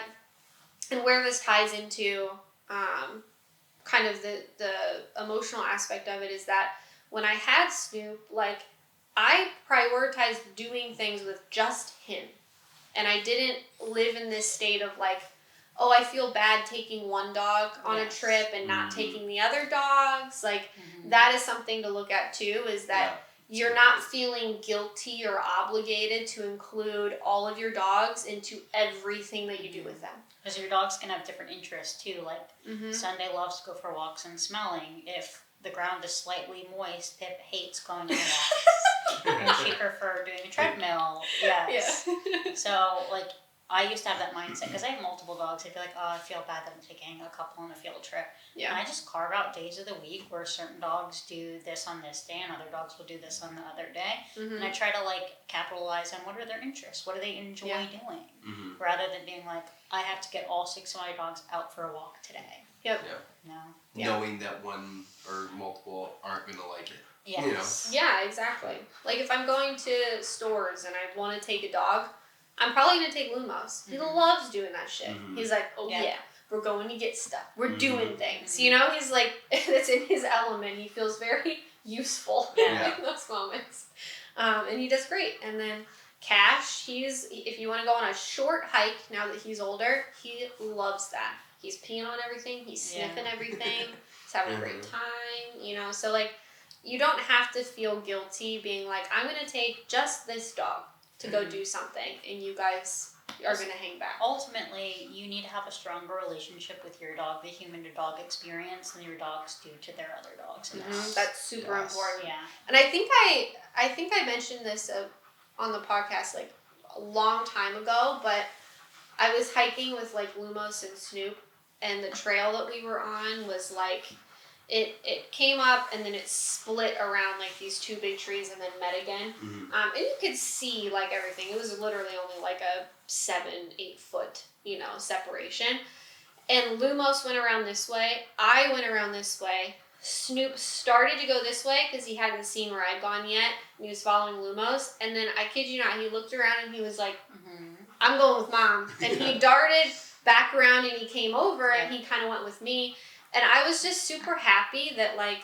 and where this ties into kind of the emotional aspect of it is that when I had Snoop, like, I prioritized doing things with just him. And I didn't live in this state of like, oh, I feel bad taking one dog on a trip and not taking the other dogs. Like, that is something to look at too, is that you're not feeling guilty or obligated to include all of your dogs into everything that you do with them. Because your dogs can have different interests too. Like, Sunday loves to go for walks and smelling. If the ground is slightly moist, Pip hates going on walks. And she preferred doing a treadmill. Yes. Yeah. So, like, I used to have that mindset because I have multiple dogs. I'd be like, oh, I feel bad that I'm taking a couple on a field trip. Yeah. And I just carve out days of the week where certain dogs do this on this day and other dogs will do this on the other day. And I try to, like, capitalize on what are their interests, what do they enjoy doing, rather than being like, I have to get all 6 of my dogs out for a walk today. Yep. No. Knowing that one or multiple aren't going to like it. Yes. You know? Yeah, exactly. Like, if I'm going to stores and I want to take a dog, I'm probably going to take Lumos. He loves doing that shit. He's like, oh yeah, we're going to get stuff. We're doing things. You know, he's like, that's in his element. He feels very useful in those moments. And he does great. And then Cash, if you want to go on a short hike now that he's older, he loves that. He's peeing on everything. He's sniffing everything. He's having a great time. You know, so like, you don't have to feel guilty being like, I'm going to take just this dog to go do something, and you guys are going to hang back. Ultimately, you need to have a stronger relationship with your dog, the human-to-dog experience, than your dogs do to their other dogs. That's super important. Yeah. And I think I mentioned this on the podcast like a long time ago, but I was hiking with like Lumos and Snoop, and the trail that we were on was like, it came up and then it split around like these 2 big trees and then met again. And you could see like everything. It was literally only like a 7-8 foot, you know, separation. And Lumos went around this way. I went around this way. Snoop started to go this way because he hadn't seen where I'd gone yet. And he was following Lumos. And then, I kid you not, he looked around and he was like, I'm going with Mom. And he darted back around and he came over and he kind of went with me. And I was just super happy that, like,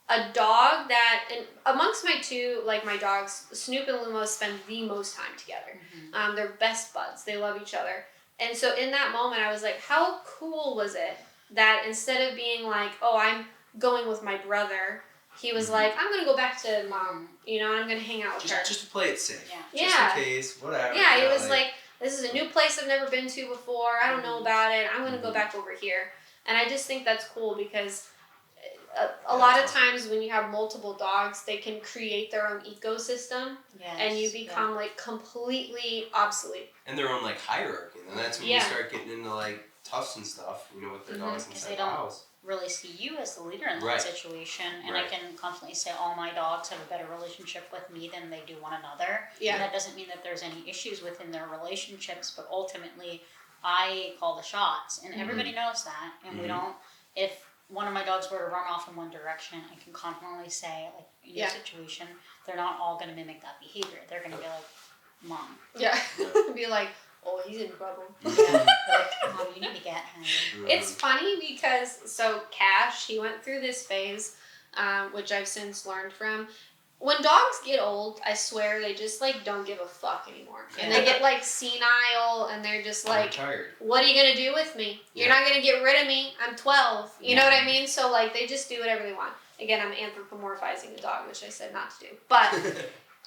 a dog that, and amongst my two, like, my dogs, Snoop and Lumos spend the most time together. They're best buds. They love each other. And so in that moment, I was like, how cool was it that instead of being like, oh, I'm going with my brother, he was like, I'm going to go back to Mom, you know, and I'm going to hang out with her. Just to play it safe. Yeah. Just in case, whatever. Yeah, he was like, this is a new place I've never been to before. I don't know about it. I'm going to go back over here. And I just think that's cool because a lot of times when you have multiple dogs, they can create their own ecosystem and you become like completely obsolete. And their own like hierarchy. And that's when you start getting into like toughs and stuff, you know, with their dogs inside the house. really see you as the leader in that Right. situation, and I Right. can confidently say all my dogs have a better relationship with me than they do one another. Yeah. And that doesn't mean that there's any issues within their relationships, but ultimately I call the shots, and everybody knows that. And we don't, if one of my dogs were to run off in one direction, I can confidently say, like, in your situation, they're not all going to mimic that behavior. They're going to be like, Mom. Yeah. Be like, oh, he's in trouble. Yeah. Like, Mom, you need to get him. It's funny because, so Cash, he went through this phase, which I've since learned from. When dogs get old, I swear they just like don't give a fuck anymore. And they get like senile and they're just like, tired. what are you going to do with me? You're not going to get rid of me. I'm 12. You know what I mean? So like they just do whatever they want. Again, I'm anthropomorphizing the dog, which I said not to do. But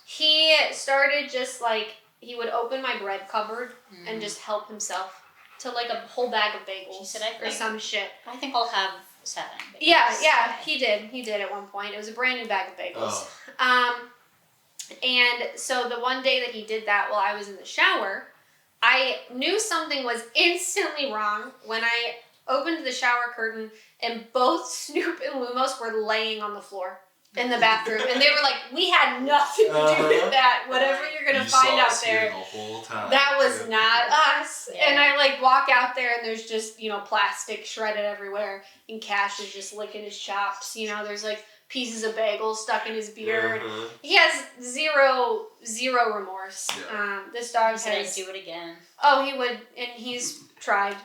he started just like, he would open my bread cupboard and just help himself to like a whole bag of bagels She said, or some shit. I think I'll have 7 bagels. Yeah, he did at one point. It was a brand new bag of bagels. And so the one day that he did that while I was in the shower, I knew something was instantly wrong when I opened the shower curtain and both Snoop and Lumos were laying on the floor in the bathroom. And they were like, we had nothing to do with that. Whatever you're going to find out there. The whole time. That was not us. Yeah. And I like walk out there and there's just, you know, plastic shredded everywhere. And Cash is just licking his chops. You know, there's like pieces of bagel stuck in his beard. He has zero remorse. Yeah. This dog He said I'd has... do it again. Oh, he would. And he's tried.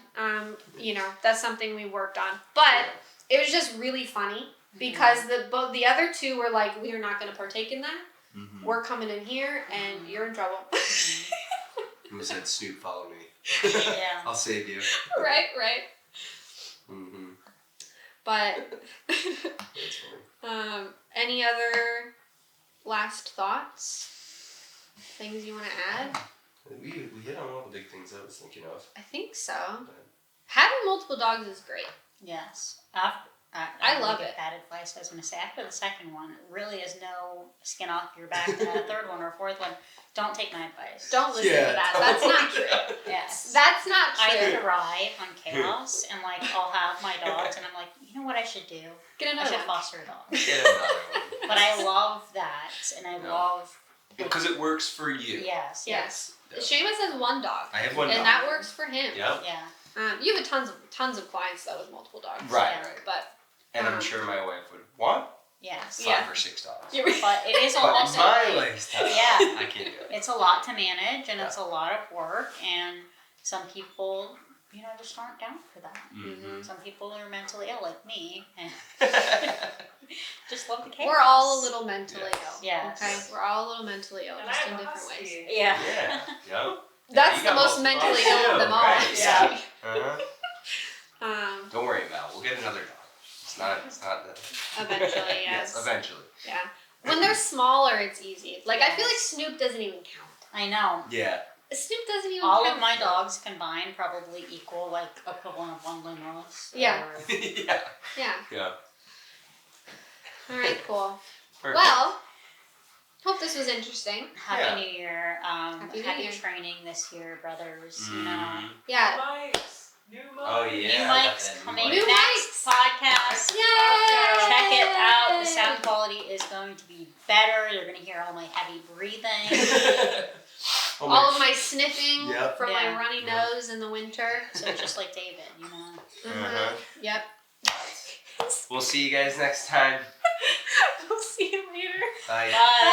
You know, that's something we worked on. But it was just really funny because the other two were like, we are not going to partake in that. We're coming in here and you're in trouble. Who said, Snoop, follow me. Yeah. I'll save you. Right. But That's funny. any other last thoughts? Things you want to add? We hit on all the big things I was thinking of. I think so. Having multiple dogs is great. Yes. I love it. Bad advice. I was going to say, after the second one, it really is no skin off your back to add a third one or a fourth one. Don't take my advice. Don't listen to that. That's not true. Yes. That's not true. I thrive on chaos, and like I'll have my dogs, and I'm like, you know what I should do? Get I another should one. foster a dog. Get another one. But I love that, and I love. Because it works for you. Yes. Yes. Seamus has one dog. I have one and dog. that works for him. Yep. Yeah. You have tons of clients though with multiple dogs. Right. But And I'm sure my wife would want Yes. 5 or 6 dogs. But it is But almost my lifestyle, Yeah. I can't do it. It's a lot to manage, and it's a lot of work, and some people, you know, just aren't down for that. Some people are mentally ill, like me, and just love the chaos. we're all a little mentally ill. Yes. Okay. We're all a little mentally ill, And just I in have a different ways. husky. Yeah. Yeah. Yep. That's you the got most multiple mentally dogs ill of too, them all. right? I'm just Yeah. kidding. Don't worry about it. We'll get another dog. It's not the... Eventually, yes. Eventually. Yeah. When they're smaller, it's easy. Like, I feel like Snoop doesn't even count. I know. Yeah. Snoop doesn't even All count. of my dogs combined probably equal, like, equivalent of one Lumos. Yeah. Or, Yeah. Yeah. All right, cool. Perfect. Well, hope this was interesting. Happy New Year. Happy New Happy Year. training this year, brothers. You know. Yeah. Mics. New mics. Oh, yeah. New I got mics that coming mic. New next podcast. Yay! Check it out. The sound quality is going to be better. You're going to hear all my heavy breathing. Oh, All of my sniffing Yep. from my Yeah. runny nose in the winter. So just like David, you know. Uh-huh. Yep. We'll see you guys next time. We'll see you later. Bye. Bye.